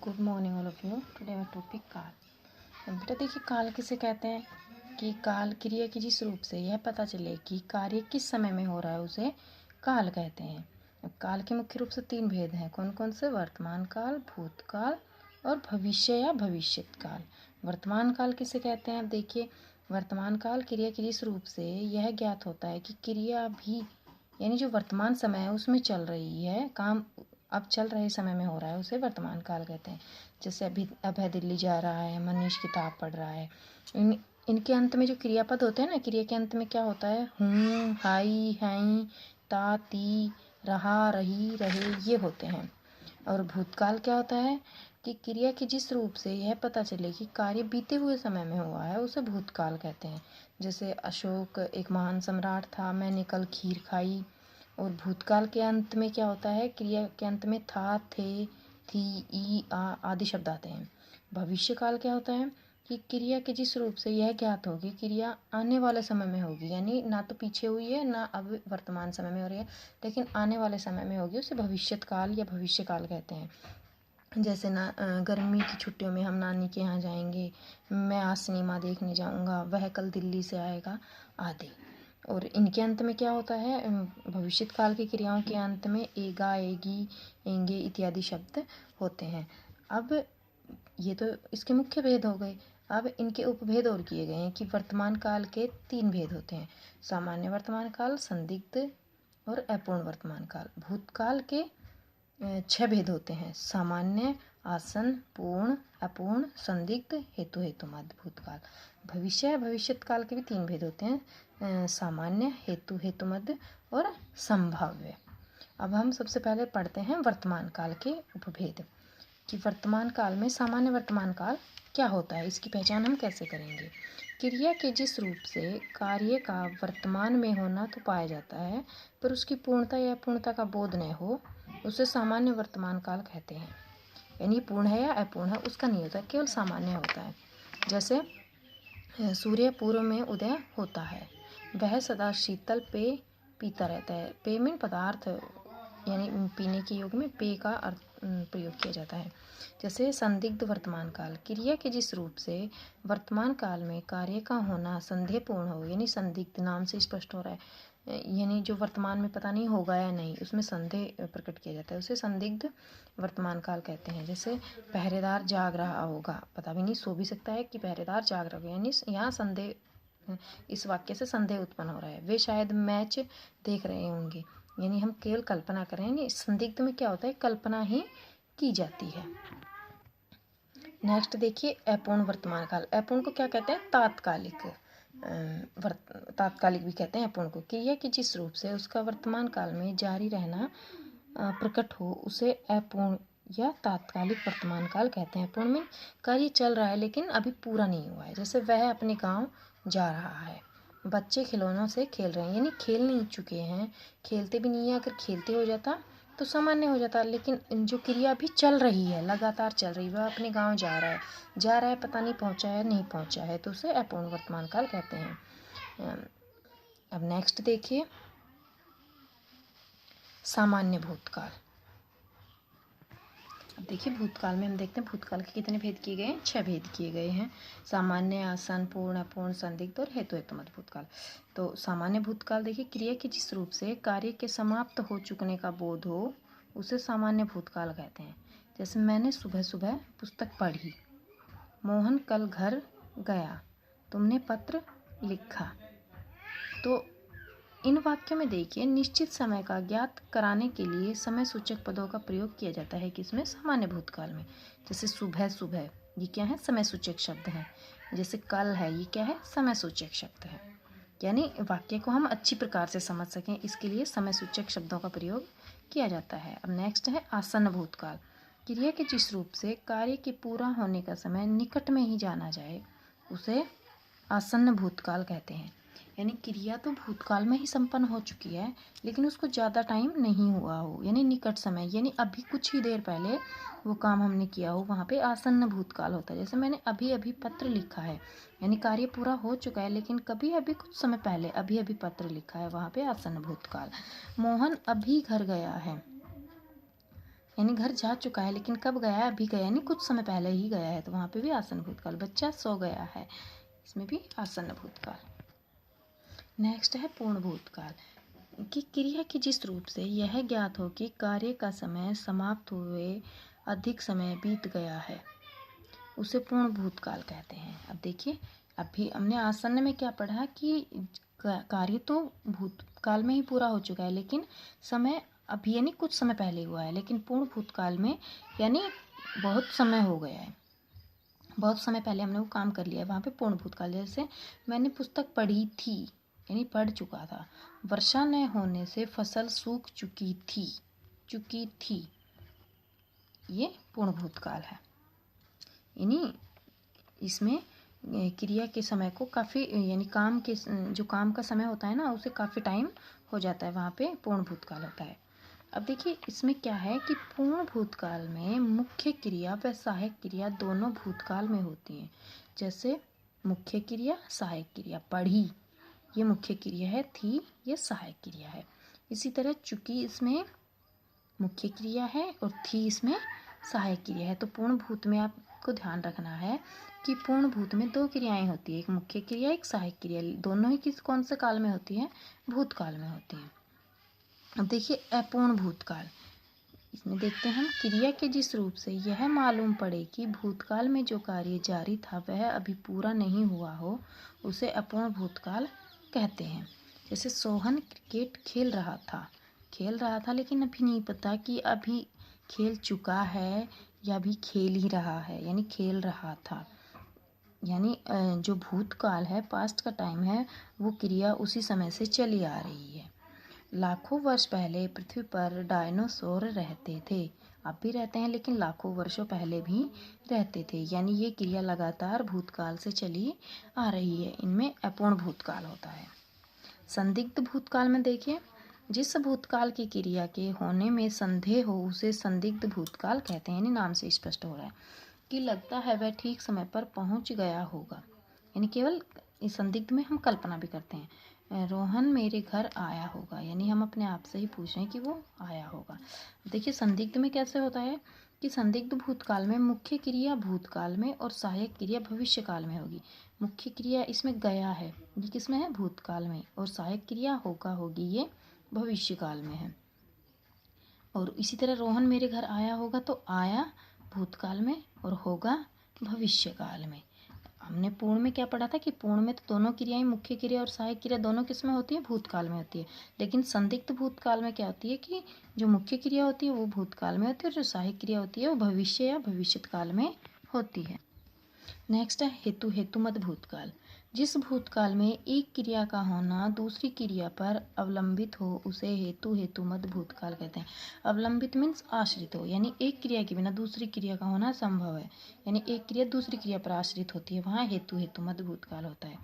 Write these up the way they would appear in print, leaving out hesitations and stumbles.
Good morning all of you. Today our topic काल। बेटा देखिए, काल किसे कहते हैं कि काल क्रिया की जिस रूप से यह पता चले कि कार्य किस समय में हो रहा है उसे काल कहते हैं। अब काल के मुख्य रूप से 3 भेद हैं। कौन कौन से? वर्तमान काल, भूतकाल और भविष्य या भविष्यत काल। वर्तमान काल किसे कहते हैं? अब देखिए, वर्तमान काल क्रिया की जिस रूप से यह ज्ञात होता है कि क्रिया भी यानी जो वर्तमान समय है उसमें चल रही है, काम अब चल रहे समय में हो रहा है, उसे वर्तमान काल कहते हैं। जैसे अभी अभय दिल्ली जा रहा है, मनीष किताब पढ़ रहा है। इनके अंत में जो क्रियापद होते हैं ना, क्रिया के अंत में क्या होता है? हूँ, हाई, हैं, ता, ती, रहा, रही, रहे, ये होते हैं। और भूतकाल क्या होता है कि क्रिया के जिस रूप से यह पता चले कि कार्य बीते हुए समय में हुआ है उसे भूतकाल कहते हैं। जैसे अशोक एक महान सम्राट था, मैंने कल खीर खाई। और भूतकाल के अंत में क्या होता है? क्रिया के अंत में था, थे, थी, ई, आ आदि शब्द आते हैं। भविष्य काल क्या होता है कि क्रिया के जिस रूप से यह ज्ञात होगी क्रिया आने वाले समय में होगी, यानी ना तो पीछे हुई है ना अब वर्तमान समय में हो रही है, लेकिन आने वाले समय में होगी, उसे भविष्यत काल या भविष्य काल कहते हैं। जैसे ना गर्मी की छुट्टियों में हम नानी के यहाँ जाएंगे, मैं आज सिनेमा देखने जाऊँगा, वह कल दिल्ली से आएगा, आदि। और इनके अंत में क्या होता है? भविष्यत काल की क्रियाओं के अंत में एगा, एगी, एंगे इत्यादि शब्द होते हैं। अब ये तो इसके मुख्य भेद हो गए। अब इनके उपभेद और किए गए हैं कि वर्तमान काल के 3 भेद होते हैं: सामान्य वर्तमान काल, संदिग्ध और अपूर्ण वर्तमान काल। भूतकाल के 6 भेद होते हैं: सामान्य, आसन, पूर्ण, अपूर्ण, संदिग्ध, हेतु, हेतुमद। भूतकाल। भविष्य भविष्यत काल के भी 3 भेद होते हैं: सामान्य, हेतु, हेतुमद और संभाव्य। अब हम सबसे पहले पढ़ते हैं वर्तमान काल के उपभेद कि वर्तमान काल में सामान्य वर्तमान काल क्या होता है, इसकी पहचान हम कैसे करेंगे। क्रिया के जिस रूप से कार्य का वर्तमान में होना तो पाया जाता है, पर उसकी पूर्णता या अपूर्णता का बोध न हो, उसे सामान्य वर्तमान काल कहते हैं। यानी पूर्ण है या अपूर्ण है उसका नहीं होता, केवल सामान्य होता है। जैसे सूर्य पूर्व में उदय होता है, वह सदा शीतल पेय पीता रहता है। पेय में पदार्थ यानी पीने के योग में पेय का अर्थ प्रयोग किया जाता है। जैसे संदिग्ध वर्तमान काल, क्रिया के जिस रूप से वर्तमान काल में कार्य का होना संदेहपूर्ण हो, यानी संदिग्ध नाम से स्पष्ट हो रहा है, यानी जो वर्तमान में पता नहीं होगा या नहीं, उसमें संदेह प्रकट किया जाता है, उसे संदिग्ध वर्तमान काल कहते हैं। जैसे पहरेदार जाग रहा होगा, पता भी नहीं, सो भी सकता है कि पहरेदार जाग रहा होगा, यानी यहाँ संदेह, इस वाक्य से संदेह उत्पन्न हो रहा है। वे शायद मैच देख रहे होंगे, यानी हम केवल कल्पना करें। यानी संदिग्ध में क्या होता है? कल्पना ही की जाती है। नेक्स्ट देखिए अपूर्ण वर्तमान काल। अपूर्ण को क्या कहते हैं? तात्कालिक। तात्कालिक भी कहते हैं अपूर्ण को। क्रिया के जिस रूप से उसका वर्तमान काल में जारी रहना प्रकट हो, उसे अपूर्ण या तात्कालिक वर्तमान काल कहते हैं। अपूर्ण में कार्य चल रहा है लेकिन अभी पूरा नहीं हुआ है। जैसे वह अपने गांव जा रहा है, बच्चे खिलौनों से खेल रहे हैं, यानी खेल नहीं चुके हैं, खेलते भी नहीं है। अगर खेलते हो जाता तो सामान्य हो जाता, लेकिन जो क्रिया अभी चल रही है, लगातार चल रही है, वह अपने गांव जा रहा है, पता नहीं पहुंचा है नहीं पहुंचा है, तो उसे अपूर्ण वर्तमान काल कहते हैं। अब नेक्स्ट देखिए सामान्य भूतकाल। अब देखिए भूतकाल में हम देखते हैं भूतकाल के कितने भेद किए गए हैं? 6 भेद किए गए हैं: सामान्य, आसन, पूर्ण, अपूर्ण, संदिग्ध और हेतु, हेतुमद भूतकाल। तो सामान्य भूतकाल देखिए, क्रिया के जिस रूप से कार्य के समाप्त हो चुकने का बोध हो, उसे सामान्य भूतकाल कहते हैं। जैसे मैंने सुबह सुबह पुस्तक पढ़ी, मोहन कल घर गया, तुमने पत्र लिखा। तो इन वाक्यों में देखिए निश्चित समय का ज्ञात कराने के लिए समय सूचक पदों का प्रयोग किया जाता है। किसमें? सामान्य भूतकाल में। जैसे सुबह सुबह, ये क्या है? समय सूचक शब्द है। जैसे कल है, ये क्या है? समय सूचक शब्द है। यानी वाक्य को हम अच्छी प्रकार से समझ सकें, इसके लिए समय सूचक शब्दों का प्रयोग किया जाता है। अब नेक्स्ट है आसन्न भूतकाल। क्रिया के जिस रूप से कार्य के पूरा होने का समय निकट में ही जाना जाए, उसे आसन्न भूतकाल कहते हैं। यानी क्रिया तो भूतकाल में ही संपन्न हो चुकी है, लेकिन उसको ज़्यादा टाइम नहीं हुआ हो, यानी निकट समय, यानी अभी कुछ ही देर पहले वो काम हमने किया हो, वहाँ पे आसन्न भूतकाल होता है। जैसे मैंने अभी अभी पत्र लिखा है, यानी कार्य पूरा हो चुका है, लेकिन कभी अभी कुछ समय पहले अभी अभी पत्र लिखा है, वहाँ पे आसन्न भूतकाल। मोहन अभी घर गया है, यानी घर जा चुका है, लेकिन कब गया है? अभी गया, यानी कुछ समय पहले ही गया है, तो वहाँ पे भी आसन्न भूतकाल। बच्चा सो गया है, इसमें भी आसन्न भूतकाल। नेक्स्ट है पूर्ण भूतकाल, कि क्रिया की जिस रूप से यह ज्ञात हो कि कार्य का समय समाप्त हुए अधिक समय बीत गया है, उसे पूर्ण भूतकाल कहते हैं। अब देखिए, अभी हमने आसन्न में क्या पढ़ा कि कार्य तो भूतकाल में ही पूरा हो चुका है, लेकिन समय अभी यानी कुछ समय पहले हुआ है। लेकिन पूर्ण भूतकाल में यानी बहुत समय हो गया है, बहुत समय पहले हमने वो काम कर लिया है, वहाँ पे पूर्ण भूतकाल। जैसे मैंने पुस्तक पढ़ी थी, यानी पढ़ चुका था। वर्षा न होने से फसल सूख चुकी थी, ये पूर्ण भूतकाल है। यानी इसमें क्रिया के समय को काफ़ी, यानी काम के जो काम का समय होता है ना, उसे काफ़ी टाइम हो जाता है, वहाँ पे पूर्ण भूतकाल होता है। अब देखिए, इसमें क्या है कि पूर्ण भूतकाल में मुख्य क्रिया व सहायक क्रिया दोनों भूतकाल में होती हैं। जैसे मुख्य क्रिया, सहायक क्रिया। पढ़ी, ये मुख्य क्रिया है, थी ये सहायक क्रिया है। इसी तरह चुकी इसमें मुख्य क्रिया है और थी इसमें सहायक क्रिया है। तो पूर्ण भूत में आपको ध्यान रखना है कि पूर्ण भूत में दो क्रियाएं होती है, एक मुख्य क्रिया, एक सहायक क्रिया। दोनों ही कौन से काल में होती है? भूतकाल में होती है। अब देखिए अपूर्ण भूतकाल, इसमें देखते हैं हम, क्रिया के जिस रूप से यह मालूम पड़े कि भूतकाल में जो कार्य जारी था वह अभी पूरा नहीं हुआ हो, उसे अपूर्ण भूतकाल कहते हैं। जैसे सोहन क्रिकेट खेल रहा था, लेकिन अभी नहीं पता कि अभी खेल चुका है या अभी खेल ही रहा है, यानी खेल रहा था। यानी जो भूतकाल है, पास्ट का टाइम है, वो क्रिया उसी समय से चली आ रही है। लाखों वर्ष पहले पृथ्वी पर डायनासोर रहते थे, अब भी रहते हैं, लेकिन लाखों वर्षों पहले भी रहते थे। यानी ये क्रिया लगातार भूतकाल से चली आ रही है, इनमें अपूर्ण भूतकाल होता है। संदिग्ध भूतकाल में देखिए, जिस भूतकाल की क्रिया के होने में संदेह हो उसे संदिग्ध भूतकाल कहते हैं। यानी नाम से स्पष्ट हो रहा है कि लगता है वह ठीक समय पर पहुंच गया होगा। यानी केवल इस संदिग्ध में हम कल्पना भी करते हैं, रोहन मेरे घर आया होगा, यानी हम अपने आप से ही पूछ रहे हैं कि वो आया होगा। देखिए संदिग्ध में कैसे होता है कि संदिग्ध भूतकाल में मुख्य क्रिया भूतकाल में और सहायक क्रिया भविष्य काल में होगी। मुख्य क्रिया इसमें गया है, ये किसमें है? भूतकाल में, और सहायक क्रिया होगी ये भविष्य काल में है। और इसी तरह रोहन मेरे घर आया होगा, तो आया भूतकाल में और होगा भविष्य काल में। हमने पूर्ण में क्या पढ़ा था कि पूर्ण में तो दोनों क्रियाएं, मुख्य क्रिया और सहायक क्रिया, दोनों किस में होती है? भूतकाल में होती है। लेकिन संदिग्ध भूतकाल में क्या होती है कि जो मुख्य क्रिया होती है वो भूतकाल में होती है और जो सहायक क्रिया होती है वो भविष्य या भविष्यत काल में होती है। नेक्स्ट है हेतुमत भूतकाल, जिस भूतकाल में एक क्रिया का होना दूसरी क्रिया पर अवलंबित हो उसे हेतुमत भूतकाल कहते हैं। अवलंबित मीन्स आश्रित हो, यानी एक क्रिया के बिना दूसरी क्रिया का होना संभव है, यानी एक क्रिया दूसरी क्रिया पर आश्रित होती है, वहाँ हेतुमत भूतकाल होता है।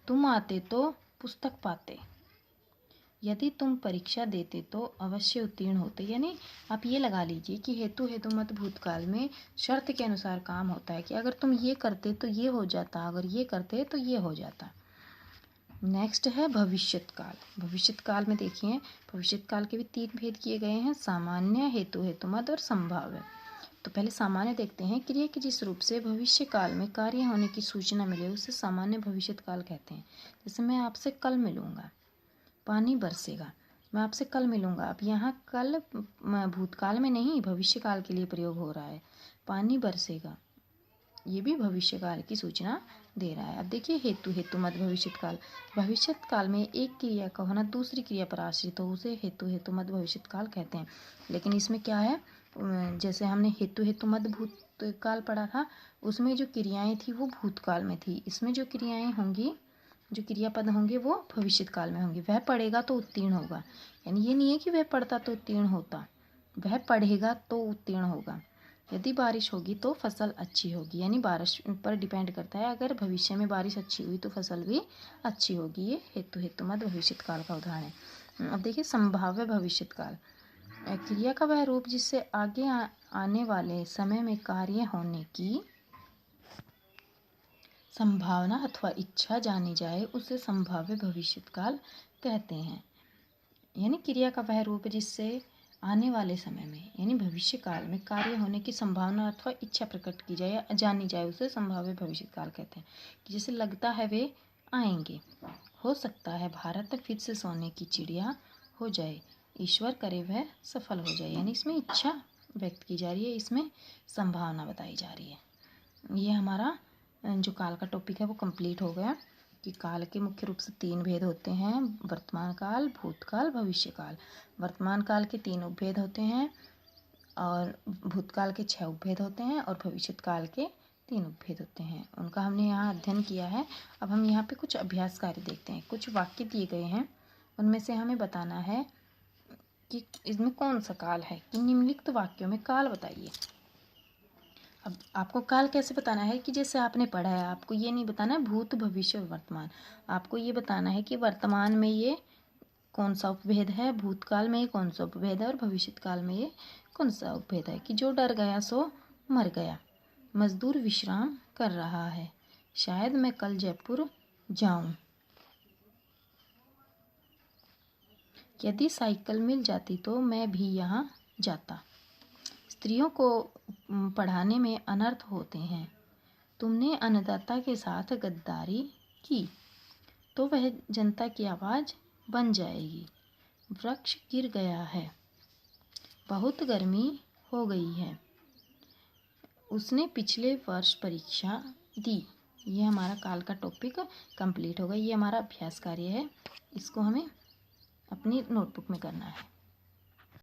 तुम आते तो पुस्तक पाते, यदि तुम परीक्षा देते तो अवश्य उत्तीर्ण होते। यानी आप ये लगा लीजिए कि हेतुमत भूतकाल में शर्त के अनुसार काम होता है कि अगर तुम ये करते तो ये हो जाता, अगर ये करते तो ये हो जाता। नेक्स्ट है भविष्यत काल। भविष्यत काल में देखिए, भविष्यत काल के भी 3 भेद किए गए हैं, सामान्य, हेतुमत और संभाव्य। तो पहले सामान्य देखते हैं, क्रिया के जिस रूप से भविष्य काल में कार्य होने की सूचना मिले उसे सामान्य भविष्यत काल कहते हैं। जैसे मैं आपसे कल मिलूंगा, पानी बरसेगा, मैं आपसे कल मिलूंगा। अब यहाँ कल भूतकाल में नहीं, भविष्य काल के लिए प्रयोग हो रहा है। पानी बरसेगा, ये भी भविष्य काल की सूचना दे रहा है। अब देखिए हेतुमत भविष्यत काल, भविष्यत काल में एक क्रिया का होना दूसरी क्रिया पर आश्रित हो उसे हेतुमत भविष्यत काल कहते हैं। लेकिन इसमें क्या है, जैसे हमने हेतुमत भूतकाल पढ़ा था, उसमें जो क्रियाएं थी वो भूतकाल में थी, इसमें जो क्रियाएं होंगी, जो क्रियापद होंगे वो भविष्यत काल में होंगे। वह पढ़ेगा तो उत्तीर्ण होगा, यानी ये नहीं है कि वह पढ़ता तो उत्तीर्ण होता, वह पढ़ेगा तो उत्तीर्ण होगा। यदि बारिश होगी तो फसल अच्छी होगी, यानी बारिश पर डिपेंड करता है, अगर भविष्य में बारिश अच्छी हुई तो फसल भी अच्छी होगी। ये हेतुमत भविष्यत काल का उदाहरण है। अब देखिए संभाव्य भविष्यत काल, क्रिया का वह रूप जिससे आगे आने वाले समय में कार्य होने की संभावना अथवा इच्छा जानी जाए उसे संभाव्य भविष्यत काल कहते हैं। यानी क्रिया का वह रूप जिससे आने वाले समय में यानी भविष्य काल में कार्य होने की संभावना अथवा इच्छा प्रकट की जाए या जानी जाए, उसे संभाव्य भविष्य काल कहते हैं। कि जैसे लगता है वे आएंगे, हो सकता है भारत फिर से सोने की चिड़िया हो जाए, ईश्वर करे वह सफल हो जाए। यानी इसमें इच्छा व्यक्त की जा रही है, इसमें संभावना बताई जा रही है। ये हमारा जो काल का टॉपिक है वो कंप्लीट हो गया। कि काल के मुख्य रूप से 3 भेद होते हैं, वर्तमान काल, भूतकाल, भविष्य काल। वर्तमान काल के 3 उपभेद होते हैं और भूतकाल के 6 उपभेद होते हैं और भविष्य काल के 3 उपभेद होते हैं। उनका हमने यहाँ अध्ययन किया है। अब हम यहाँ पे कुछ अभ्यास कार्य देखते हैं। कुछ वाक्य दिए गए हैं, उनमें से हमें बताना है कि इसमें कौन सा काल है। कि निम्नलिखित वाक्यों में काल बताइए। अब आपको काल कैसे बताना है कि जैसे आपने पढ़ा है, आपको ये नहीं बताना है भूत भविष्य और वर्तमान। आपको ये बताना है कि वर्तमान में ये कौन सा उपभेद है, भूतकाल में ये कौन सा उपभेद है और भविष्य काल में ये कौन सा उपभेद है। कि जो डर गया सो मर गया, मजदूर विश्राम कर रहा है, शायद मैं कल जयपुर जाऊं, यदि साइकिल मिल जाती तो मैं भी यहाँ जाता, स्त्रियों को पढ़ाने में अनर्थ होते हैं, तुमने अन्नदाता के साथ गद्दारी की तो वह जनता की आवाज़ बन जाएगी, वृक्ष गिर गया है, बहुत गर्मी हो गई है, उसने पिछले वर्ष परीक्षा दी। ये हमारा काल का टॉपिक कंप्लीट होगा। ये हमारा अभ्यास कार्य है, इसको हमें अपनी नोटबुक में करना है।